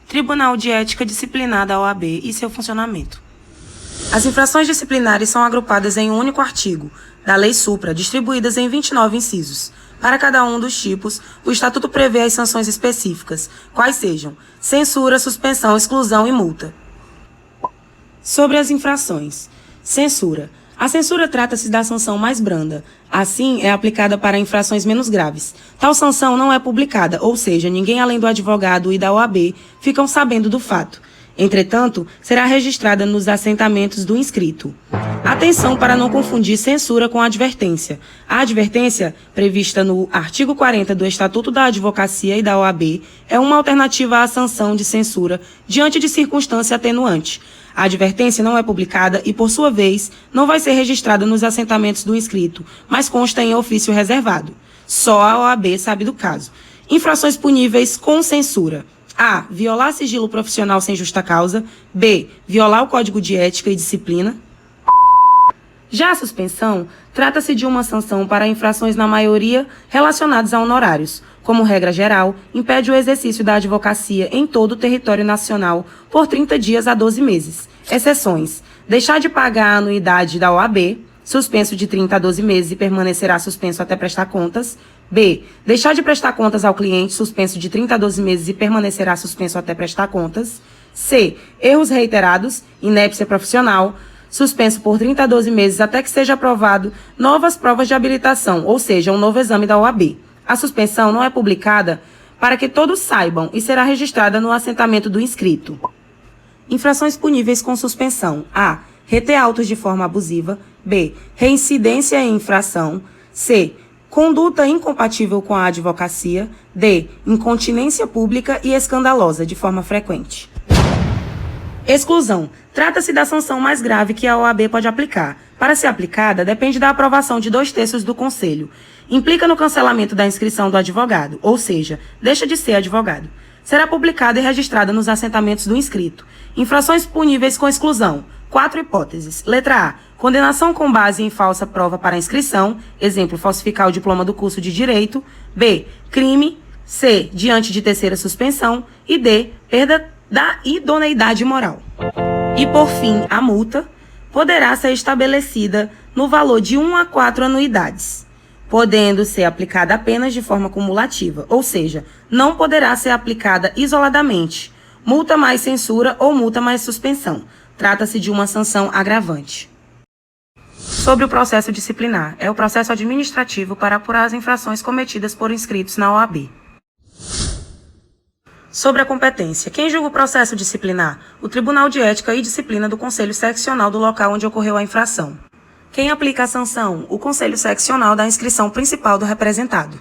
Tribunal de Ética Disciplinar da OAB e seu funcionamento. As infrações disciplinares são agrupadas em um único artigo da Lei Supra, distribuídas em 29 incisos. Para cada um dos tipos, o Estatuto prevê as sanções específicas, quais sejam censura, suspensão, exclusão e multa. Sobre as infrações. Censura. A censura trata-se da sanção mais branda. Assim, é aplicada para infrações menos graves. Tal sanção não é publicada, ou seja, ninguém além do advogado e da OAB ficam sabendo do fato. Entretanto, será registrada nos assentamentos do inscrito. Atenção para não confundir censura com advertência. A advertência, prevista no artigo 40 do Estatuto da Advocacia e da OAB, é uma alternativa à sanção de censura diante de circunstância atenuante. A advertência não é publicada e, por sua vez, não vai ser registrada nos assentamentos do inscrito, mas consta em ofício reservado. Só a OAB sabe do caso. Infrações puníveis com censura. A. Violar sigilo profissional sem justa causa. B. Violar o Código de Ética e Disciplina. Já a suspensão trata-se de uma sanção para infrações, na maioria, relacionadas a honorários. Como regra geral, impede o exercício da advocacia em todo o território nacional por 30 dias a 12 meses. Exceções: deixar de pagar a anuidade da OAB, suspenso de 30 a 12 meses e permanecerá suspenso até prestar contas. B. Deixar de prestar contas ao cliente, suspenso de 30 a 12 meses e permanecerá suspenso até prestar contas. C. Erros reiterados, inépcia profissional, suspenso por 30 a 12 meses até que seja aprovado novas provas de habilitação, ou seja, um novo exame da OAB. A suspensão não é publicada para que todos saibam e será registrada no assentamento do inscrito. Infrações puníveis com suspensão. A. Reter autos de forma abusiva. B. Reincidência em infração. C. Conduta incompatível com a advocacia. D. Incontinência pública e escandalosa de forma frequente. Exclusão. Trata-se da sanção mais grave que a OAB pode aplicar. Para ser aplicada, depende da aprovação de 2/3 do Conselho. Implica no cancelamento da inscrição do advogado, ou seja, deixa de ser advogado. Será publicada e registrada nos assentamentos do inscrito. Infrações puníveis com exclusão. 4 hipóteses. Letra A. Condenação com base em falsa prova para inscrição. Exemplo, falsificar o diploma do curso de Direito. B. Crime. C. Diante de terceira suspensão. E D. Perda da idoneidade moral. E, por fim, a multa poderá ser estabelecida no valor de 1 a 4 anuidades, podendo ser aplicada apenas de forma cumulativa, ou seja, não poderá ser aplicada isoladamente. Multa mais censura ou multa mais suspensão. Trata-se de uma sanção agravante. Sobre o processo disciplinar, é o processo administrativo para apurar as infrações cometidas por inscritos na OAB. Sobre a competência, quem julga o processo disciplinar? O Tribunal de Ética e Disciplina do Conselho Seccional do local onde ocorreu a infração. Quem aplica a sanção? O Conselho Seccional da inscrição principal do representado.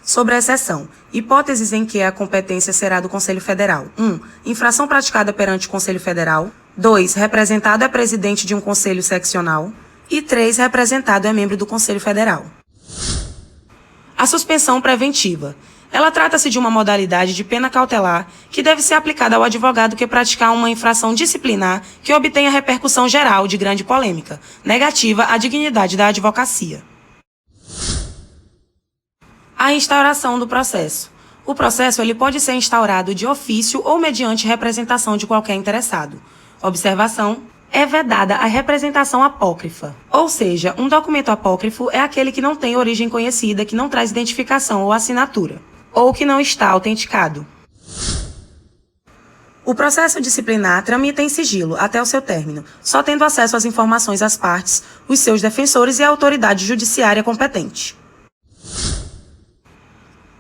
Sobre a exceção, hipóteses em que a competência será do Conselho Federal. 1. Infração praticada perante o Conselho Federal. 2. Representado é presidente de um Conselho Seccional. E 3. Representado é membro do Conselho Federal. A suspensão preventiva. Ela trata-se de uma modalidade de pena cautelar que deve ser aplicada ao advogado que praticar uma infração disciplinar que obtenha repercussão geral de grande polêmica, negativa à dignidade da advocacia. A instauração do processo. O processo ele pode ser instaurado de ofício ou mediante representação de qualquer interessado. Observação: é vedada a representação apócrifa. Ou seja, um documento apócrifo é aquele que não tem origem conhecida, que não traz identificação ou assinatura, ou que não está autenticado. O processo disciplinar tramita em sigilo até o seu término, só tendo acesso às informações às partes, os seus defensores e a autoridade judiciária competente.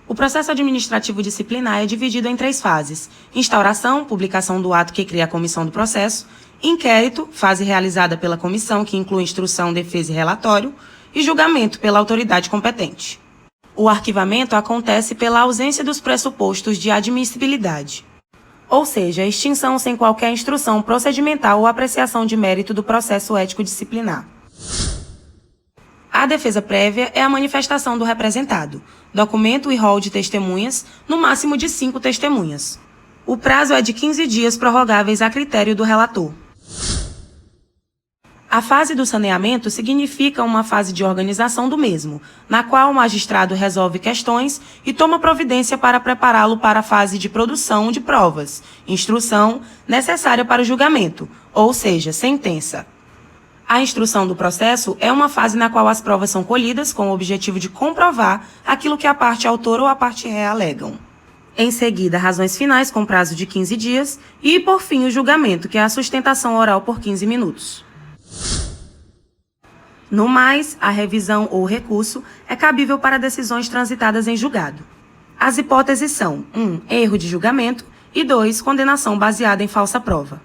O processo administrativo disciplinar é dividido em 3 fases: instauração, publicação do ato que cria a comissão do processo; inquérito, fase realizada pela comissão, que inclui instrução, defesa e relatório; e julgamento pela autoridade competente. O arquivamento acontece pela ausência dos pressupostos de admissibilidade, ou seja, extinção sem qualquer instrução procedimental ou apreciação de mérito do processo ético disciplinar. A defesa prévia é a manifestação do representado, documento e rol de testemunhas, no máximo de 5 testemunhas. O prazo é de 15 dias prorrogáveis a critério do relator. A fase do saneamento significa uma fase de organização do mesmo, na qual o magistrado resolve questões e toma providência para prepará-lo para a fase de produção de provas, instrução necessária para o julgamento, ou seja, sentença. A instrução do processo é uma fase na qual as provas são colhidas com o objetivo de comprovar aquilo que a parte autora ou a parte ré alegam. Em seguida, razões finais com prazo de 15 dias e, por fim, o julgamento, que é a sustentação oral por 15 minutos. No mais, a revisão ou recurso é cabível para decisões transitadas em julgado. As hipóteses são 1. Erro de julgamento e 2. Condenação baseada em falsa prova.